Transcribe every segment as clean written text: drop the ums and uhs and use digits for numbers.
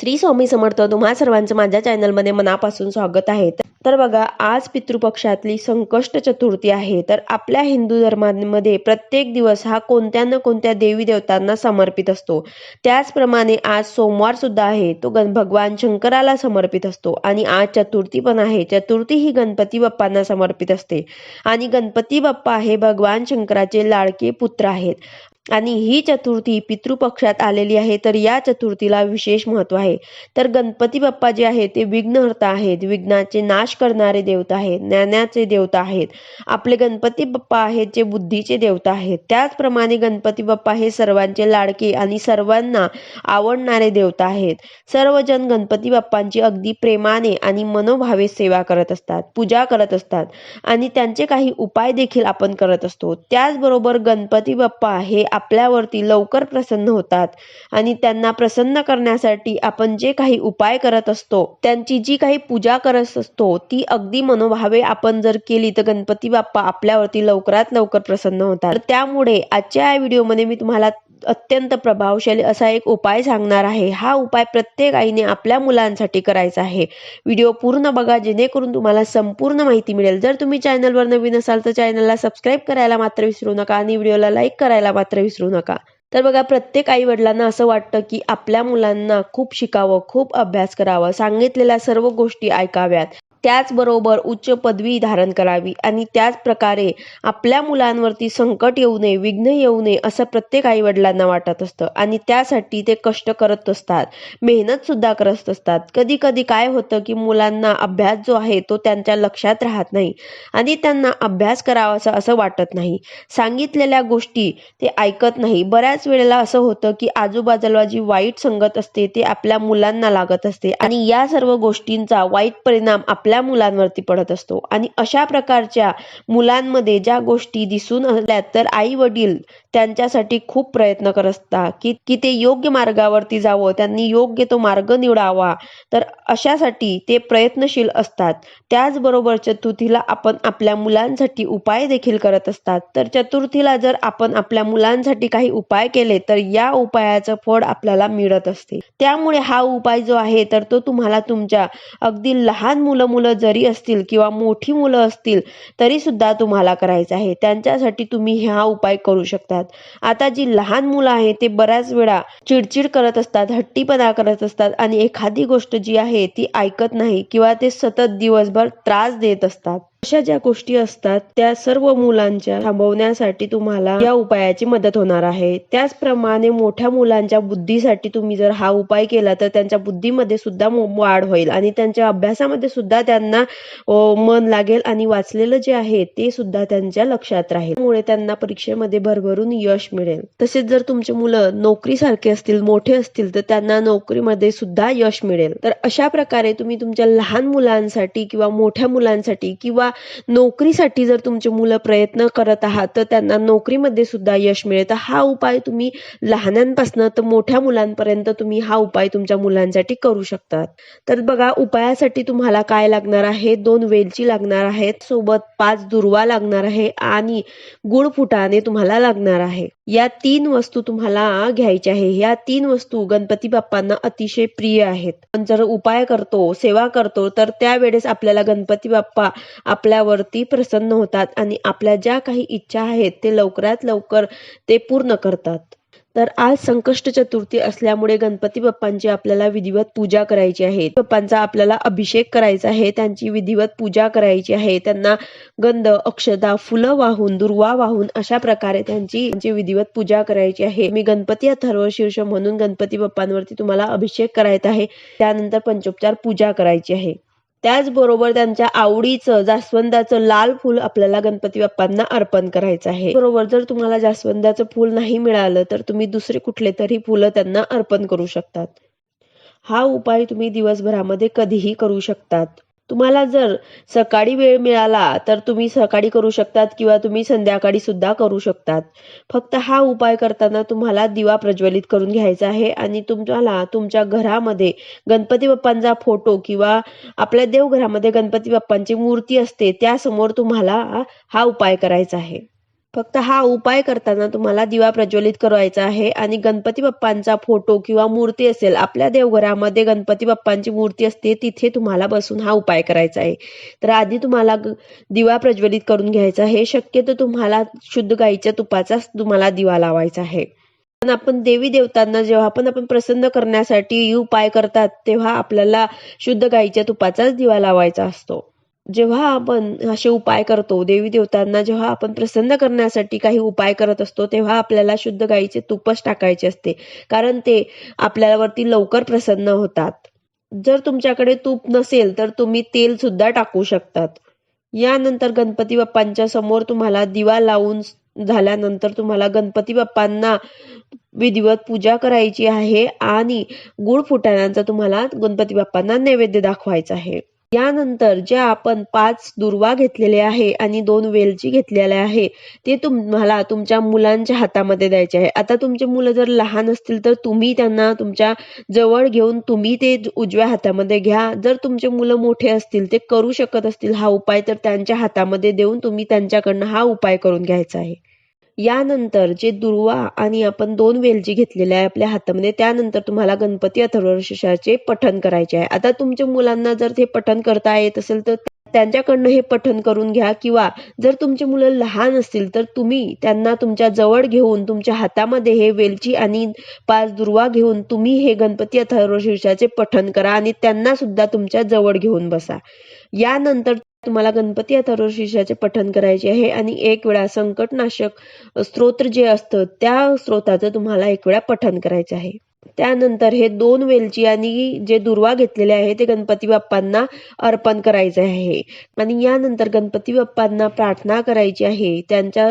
श्री स्वामी समर्थ. तुम्हा सर्वांचं माझ्या चॅनलमध्ये मनापासून स्वागत आहे. तर बघा, आज पितृपक्षातली संकष्ट चतुर्थी आहे. तर आपल्या हिंदू धर्मामध्ये प्रत्येक दिवस हा कोणत्या ना कोणत्या देवी देवतांना समर्पित असतो. त्याचप्रमाणे आज सोमवार सुद्धा आहे, तो भगवान शंकराला समर्पित असतो. आणि आज चतुर्थी पण आहे. चतुर्थी ही गणपती बाप्पांना समर्पित असते. आणि गणपती बाप्पा हे भगवान शंकराचे लाडके पुत्र आहेत. आणि ही चतुर्थी पितृपक्षात आलेली आहे. तर या चतुर्थीला विशेष महत्त्व आहे. तर गणपती बाप्पा जे आहेत ते विघ्नहर्ता आहेत, विघ्नाचे नाश करणारे देवता आहेत, ज्ञानाचे देवता आहेत. आपले गणपती बाप्पा आहेत जे बुद्धीचे देवता आहेत. त्याचप्रमाणे गणपती बाप्पा हे सर्वांचे लाडके आणि सर्वांना आवडणारे देवता आहेत. सर्वजण गणपती बाप्पांची अगदी प्रेमाने आणि मनोभावे सेवा करत असतात, पूजा करत असतात आणि त्यांचे काही उपाय देखील आपण करत असतो. त्याचबरोबर गणपती बाप्पा हे आपल्यावरती लवकर प्रसन्न होतात आणि त्यांना प्रसन्न करण्यासाठी आपण जे काही उपाय करत असतो, त्यांची जी काही पूजा करत असतो, ती अगदी मनोभावे आपण जर केली तर गणपती बाप्पा आपल्यावरती लवकरात लवकर प्रसन्न होतात. तर त्यामुळे आजच्या या व्हिडिओमध्ये मी तुम्हाला अत्यंत प्रभावशाली असा एक उपाय सांगणार आहे. हा उपाय प्रत्येक आईने आपल्या मुलांसाठी करायचा आहे. व्हिडिओ पूर्ण बघा, जेणेकरून तुम्हाला संपूर्ण माहिती मिळेल. जर तुम्ही चॅनलवर नवीन असाल तर चॅनलला सबस्क्राईब करायला मात्र विसरू नका आणि व्हिडिओला लाईक करायला मात्र विसरू नका. तर बघा, प्रत्येक आई वडिलांना असं वाटतं की आपल्या मुलांना खूप शिकावं, खूप अभ्यास करावा, सांगितलेल्या सर्व गोष्टी ऐकाव्यात, त्याचबरोबर उच्च पदवी धारण करावी आणि त्याच प्रकारे आपल्या मुलांवरती संकट येऊ नये, विघ्न येऊ नये असं प्रत्येक आई वडिलांना वाटत असतं. आणि त्यासाठी ते कष्ट करत असतात, मेहनत सुद्धा करत असतात. कधी कधी काय होतं की मुलांना अभ्यास जो आहे तो त्यांच्या लक्षात राहत नाही आणि त्यांना अभ्यास करावा असं वाटत नाही. सांगितलेल्या गोष्टी ते ऐकत नाही. बऱ्याच वेळेला असं होतं की आजूबाजूला जी वाईट संगत असते ते आपल्या मुलांना लागत असते आणि या सर्व गोष्टींचा वाईट परिणाम आपल्या मुलांवरती पडत असतो. आणि अशा प्रकारच्या मुलांमध्ये ज्या गोष्टी दिसून आल्या तर आई वडील त्यांच्यासाठी खूप प्रयत्न करत असतात की ते योग्य मार्गावरती जावं, त्यांनी योग्य तो मार्ग निवडावा. तर अशासाठी ते प्रयत्नशील असतात. त्याचबरोबर चतुर्थीला आपण आपल्या मुलांसाठी उपाय देखील करत असतात. तर चतुर्थीला जर आपण आपल्या मुलांसाठी काही उपाय केले तर या उपायाचं फळ आपल्याला मिळत असते. त्यामुळे हा उपाय जो आहे तर तो तुम्हाला तुमच्या अगदी लहान मुलं जरी असतील किंवा मोठी मुलं असतील तरी सुद्धा तुम्हाला करायचं आहे. त्यांच्यासाठी तुम्ही हा उपाय करू शकतात. आता जी लहान मुलं आहेत ते बऱ्याच वेळा चिडचिड करत असतात, हट्टीपणा करत असतात आणि एखादी गोष्ट जी आहे ती ऐकत नाही किंवा ते सतत दिवसभर त्रास देत असतात. अशा ज्या गोष्टी असतात त्या सर्व मुलांच्या थांबवण्यासाठी तुम्हाला या उपायाची मदत होणार आहे. त्याचप्रमाणे मोठ्या मुलांच्या बुद्धीसाठी तुम्ही जर हा उपाय केला तर त्यांच्या बुद्धीमध्ये सुद्धा वाढ होईल आणि त्यांच्या अभ्यासामध्ये सुद्धा त्यांना मन लागेल आणि वाचलेलं जे आहे ते सुद्धा त्यांच्या लक्षात राहील. त्यामुळे त्यांना परीक्षेमध्ये भरभरून यश मिळेल. तसेच जर तुमचे मुलं नोकरीसारखे असतील, मोठे असतील तर त्यांना नोकरीमध्ये सुद्धा यश मिळेल. तर अशा प्रकारे तुम्ही तुमच्या लहान मुलांसाठी किंवा मोठ्या मुलांसाठी किंवा नोकरीसाठी जर तुमचे मुलं प्रयत्न करत आहात तर त्यांना नोकरीमध्ये सुद्धा यश मिळेल. तर हा उपाय तुम्ही लहानांपासून तर मोठ्या मुलांपर्यंत तुम्ही हा उपाय तुमच्या मुलांसाठी करू शकतात. तर बघा, उपायासाठी तुम्हाला काय लागणार आहे, 2 वेलची लागणार आहेत, सोबत 5 दुर्वा लागणार आहे आणि गुळ फुटाणे तुम्हाला लागणार आहे. या 3 वस्तू तुम्हाला घ्यायच्या आहे. या 3 वस्तू गणपती बाप्पांना अतिशय प्रिय आहेत. पण जर उपाय करतो, सेवा करतो तर त्यावेळेस आपल्याला गणपती बाप्पा आपल्यावरती प्रसन्न होतात आणि आपल्या ज्या काही इच्छा आहेत ते लवकरात लवकर ते पूर्ण करतात. तर आज संकष्ट चतुर्थी असल्यामुळे गणपती बाप्पांची आपल्याला विधिवत पूजा करायची आहे. बाप्पांचा आपल्याला अभिषेक करायचा आहे, त्यांची विधिवत पूजा करायची आहे. त्यांना गंध, अक्षता, फुलं वाहून, दुर्वा वाहून अशा प्रकारे त्यांची विधिवत पूजा करायची आहे. मी गणपती अथर्व शीर्ष म्हणून गणपती बाप्पांवरती तुम्हाला अभिषेक करायचा आहे. त्यानंतर पंचोपचार पूजा करायची आहे. त्याचबरोबर त्यांच्या आवडीचं जास्वंदाचं लाल फूल आपल्याला गणपती बाप्पांना अर्पण करायचं आहे. बरोबर, जर तुम्हाला जास्वंदाचं फूल नाही मिळालं तर तुम्ही दुसरे कुठले तरी फुलं त्यांना अर्पण करू शकतात. हा उपाय तुम्ही दिवसभरामध्ये कधीही करू शकतात. तुम्हाला जर सकाळी वेळ मिळाला तर तुम्ही सकाळी करू शकतात किंवा तुम्ही संध्याकाळी सुद्धा करू शकतात. फक्त हा उपाय करताना तुम्हाला दिवा प्रज्वलित करून घ्यायचा आहे आणि तुम्हाला तुमच्या घरामध्ये गणपती बाप्पांचा फोटो किंवा आपल्या देवघरामध्ये गणपती बाप्पांची मूर्ती असते त्यासमोर तुम्हाला हा उपाय करायचा आहे. फक्त हा उपाय करताना तुम्हाला दिवा प्रज्वलित करायचा आहे आणि गणपती बाप्पांचा फोटो किंवा मूर्ती असेल, आपल्या देवघरामध्ये गणपती बाप्पांची मूर्ती असते, तिथे तुम्हाला बसून हा उपाय करायचा आहे. तर आधी तुम्हाला दिवा प्रज्वलित करून घ्यायचा आहे. शक्यतो तुम्हाला शुद्ध गाईच्या तुपाचाच तुम्हाला दिवा लावायचा आहे. पण आपण देवी देवतांना जेव्हा आपण प्रसन्न करण्यासाठी उपाय करतात, तेव्हा आपल्याला शुद्ध गाईच्या तुपाचाच दिवा लावायचा असतो. जेव्हा आपण असे उपाय करतो, देवी देवतांना जेव्हा आपण प्रसन्न करण्यासाठी काही उपाय करत असतो, तेव्हा आपल्याला शुद्ध गाईचे तुपच टाकायचे असते, कारण ते आपल्यावरती लवकर प्रसन्न होतात. जर तुमच्याकडे तूप नसेल तर तुम्ही तेल सुद्धा टाकू शकतात. यानंतर गणपती बाप्पांच्या समोर तुम्हाला दिवा लावून झाल्यानंतर तुम्हाला गणपती बाप्पांना विधिवत पूजा करायची आहे आणि गुळ फुटाण्यांचा तुम्हाला गणपती बाप्पांना नैवेद्य दाखवायचा आहे. यानंतर जे आपण 5 दुर्वा घेतलेले आहे आणि 2 वेलची घेतलेल्या आहे, ते तुम्हाला तुमच्या मुलांच्या हातामध्ये द्यायचे आहे. आता तुमचे मुलं जर लहान असतील तर तुम्ही त्यांना तुमच्या जवळ घेऊन तुम्ही ते उजव्या हातामध्ये घ्या. जर तुमचे मुलं मोठे असतील, ते करू शकत असतील हा उपाय, तर त्यांच्या हातामध्ये देऊन तुम्ही त्यांच्याकडनं हा उपाय करून घ्यायचा आहे. यानंतर जे दुर्वा आणि आपण 2 वेलची घेतलेल्या आहे आपल्या हातामध्ये, त्यानंतर तुम्हाला गणपती अथर्वशीर्षाचे पठण करायचे आहे. आता तुमच्या मुलांना जर ते पठण करता येत असेल तर त्यांच्याकडनं हे पठण करून घ्या, किंवा जर तुमची मुलं लहान असतील तर तुम्ही त्यांना तुमच्या जवळ घेऊन तुमच्या हातामध्ये हे वेलची आणि 5 दुर्वा घेऊन तुम्ही हे गणपती अथर्वशीर्षाचे पठण करा आणि त्यांना सुद्धा तुमच्या जवळ घेऊन बसा. यानंतर तुम्हाला गणपती अथर्वशीर्षाचे पठण करायचे आहे आणि एक वेळा संकटनाशक स्तोत्र जे असतं त्या स्तोत्राचं तुम्हाला एक वेळा पठण करायचे आहे. त्यानंतर हे 2 वेलची आणि जे दुर्वा घेतलेले आहे ते गणपती बाप्पांना अर्पण करायचे आहे आणि यानंतर गणपती बाप्पांना प्रार्थना करायची आहे. त्यांच्या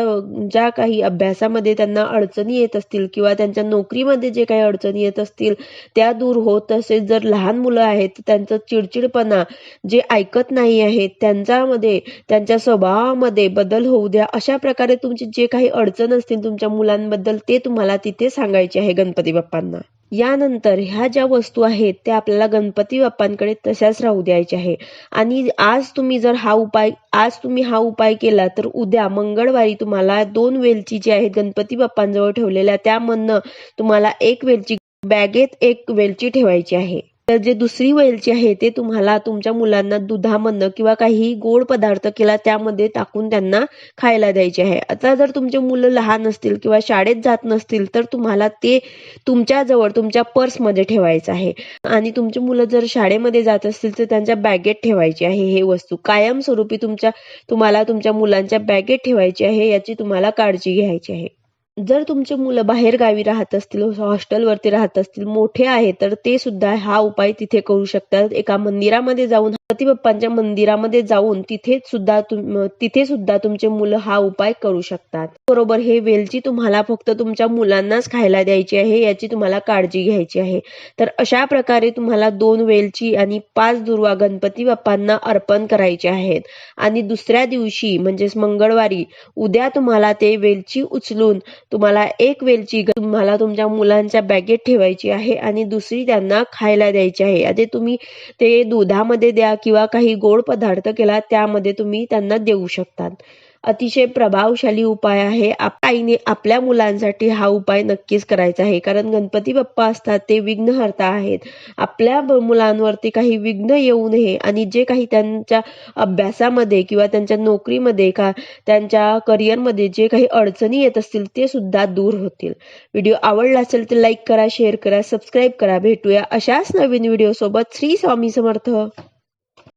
ज्या काही अभ्यासामध्ये त्यांना अडचणी येत असतील किंवा त्यांच्या नोकरीमध्ये जे काही अडचणी येत असतील त्या दूर होत. तसेच जर लहान मुलं आहेत त्यांचं चिडचिडपणा जे ऐकत नाही आहेत त्यांच्या स्वभावामध्ये बदल होऊ द्या. अशा प्रकारे तुमची जे काही अडचण असतील तुमच्या मुलांबद्दल ते तुम्हाला तिथे सांगायचे आहे गणपती बाप्पांना. यानंतर ह्या ज्या वस्तू आहेत त्या आपल्याला गणपती बाप्पांकडे तशाच राहू द्यायच्या आहे आणि आज तुम्ही हा उपाय केला तर उद्या मंगळवारी तुम्हाला 2 वेलची जी आहेत गणपती बाप्पांजवळ ठेवलेल्या त्यामधनं तुम्हाला 1 वेलची बॅगेत 1 वेलची ठेवायची आहे. तर जे दुसरी वेलची आहे ते तुम्हाला तुमच्या मुलांना दुधामधनं किंवा काही गोड पदार्थ केला त्यामध्ये टाकून त्यांना खायला द्यायचे आहे. आता जर तुमचे मुलं लहान असतील किंवा शाळेत जात नसतील तर तुम्हाला ते तुमच्याजवळ तुमच्या पर्समध्ये ठेवायचं आहे आणि तुमची मुलं जर शाळेमध्ये जात असतील तर त्यांच्या बॅगेत ठेवायची आहे. हे वस्तू कायमस्वरूपी तुम्हाला तुमच्या मुलांच्या बॅगेत ठेवायची आहे, याची तुम्हाला काळजी घ्यायची आहे. जर तुमचे मुलं बाहेर गावी राहत असतील, हॉस्टेलवरती राहत असतील, मोठे आहेत तर ते सुद्धा हा उपाय तिथे करू शकतात. एका मंदिरामध्ये जाऊन गणपती बाप्पांच्या मंदिरामध्ये जाऊन तिथे सुद्धा तुमचे मुलं हा उपाय करू शकतात. बरोबर हे वेलची तुम्हाला फक्त तुमच्या मुलांनाच खायला द्यायची आहे, याची तुम्हाला काळजी घ्यायची आहे. तर अशा प्रकारे तुम्हाला 2 वेलची आणि 5 दुर्वा गणपती बाप्पांना अर्पण करायचे आहेत आणि दुसऱ्या दिवशी म्हणजेच मंगळवारी उद्या तुम्हाला ते वेलची उचलून तुम्हाला 1 वेलची तुम्हाला तुमच्या मुलांच्या बॅगेत ठेवायची आहे आणि दुसरी त्यांना खायला द्यायची आहे. आता तुम्ही ते दुधामध्ये द्या किंवा काही गोड पदार्थ केला त्यामध्ये तुम्ही त्यांना देऊ शकतात. अतिशय प्रभावशाली उपाय आहे. आईने आपल्या मुलांसाठी हा उपाय नक्कीच करायचा आहे, कारण गणपती बाप्पा असतात ते विघ्नहर्ता आहेत. आपल्या मुलांवरती काही विघ्न येऊ नये आणि जे काही त्यांच्या अभ्यासामध्ये किंवा त्यांच्या नोकरीमध्ये का त्यांच्या करिअरमध्ये जे काही अडचणी येत असतील ते सुद्धा दूर होतील. व्हिडिओ आवडला असेल तर लाईक करा, शेअर करा, सबस्क्राईब करा. भेटूया अशाच नवीन व्हिडिओ सोबत. श्री स्वामी समर्थ.